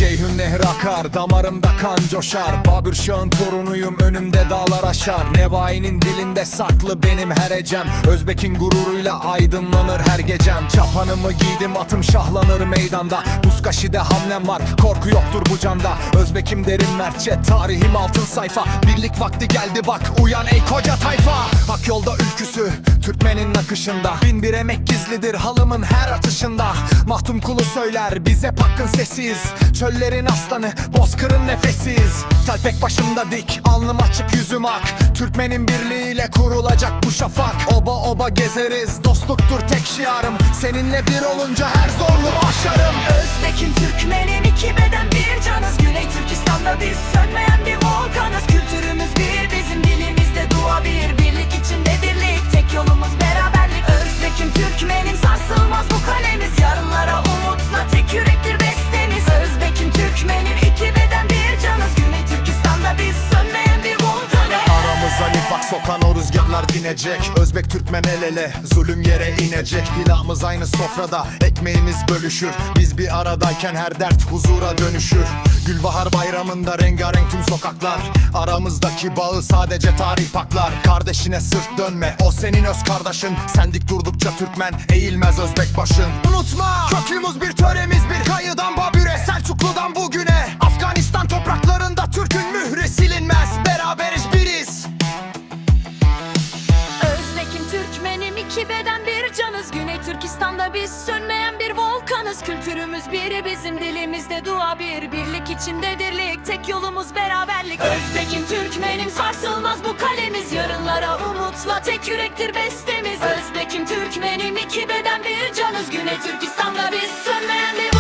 Ceyhun nehri akar, damarımda kan coşar. Babür Şah'ın torunuyum, önümde dağlar aşar. Nebainin dilinde saklı benim her ecem. Özbek'in gururuyla aydınlanır her gecem. Çapanımı giydim, atım şahlanır meydanda. Buzkaşi'de hamlem var, korku yoktur bu canda. Özbek'im derin mertçe, tarihim altın sayfa. Birlik vakti geldi bak, uyan ey koca tayfa. Hak yolda ülküsü, Türkmenin akışında. Bin bir emek gizlidir halımın her atışında. Mahtum kulu söyler, biz hep hakkın sesiyiz. Çöllerin aslanı, bozkırın nefesiyiz. Telpek başımda dik, alnım açık yüzüm ak. Türkmenin birliğiyle kurulacak bu şafak. Oba oba gezeriz, dostluktur tek şiarım. Seninle bir olunca her zorluğu aşarım. Özbek'im Türkmenim, iki beden bir canız. Güney Türkistan'da biz sönmeyen bir volkanız. Kültürümüz bir, bizim dilimizde dua bir. Birlik içinde dirlik, tek yolumuz beraberlik. Özbek'im Türkmenim, sarsılmaz bu kalemiz. Yarınlara umutla tek yürektir bestemiz. Özbek'im Türkmenim, iki beden bir canız. Güney Türkistan'da biz sönmeyen bir volkanız. Aramıza nifak sokan o rüzgarlar dinecek. Özbek Türkmen el ele, zulüm yere inecek. Pilavımız aynı sofrada, ekmeğimiz bölüşür. Biz bir aradayken her dert huzura dönüşür. Gülbahar bayramında rengarenk tüm sokaklar. Aramızdaki bağı sadece tarih paklar. Kardeşine sırt dönme, o senin öz kardeşin. Sen dik durdukça Türkmen, eğilmez Özbek başın. Unutma, kökümüz bir, töremiz bir. Kayıdan Babür'e, Selçuklu'dan bugüne. Afganistan topraklarında Türk'ün mührü silinmez. Beraberiz, biriz. Özbek'im Türkmenim, iki beden bir canız. Güney Türkistan'da biz sönmeyen bir volkanız. Kültürümüz biri, bizim dilimizde dua bir. Birlik içinde dirlik, tek yolumuz beraberlik. Özbek'im Türkmenim, sarsılmaz bu kalemiz. Yarınlara umutla tek yürektir bestemiz. Özbek'im Türkmenim, iki beden bir canız. Güney Türkistan'da biz sönmeyen bir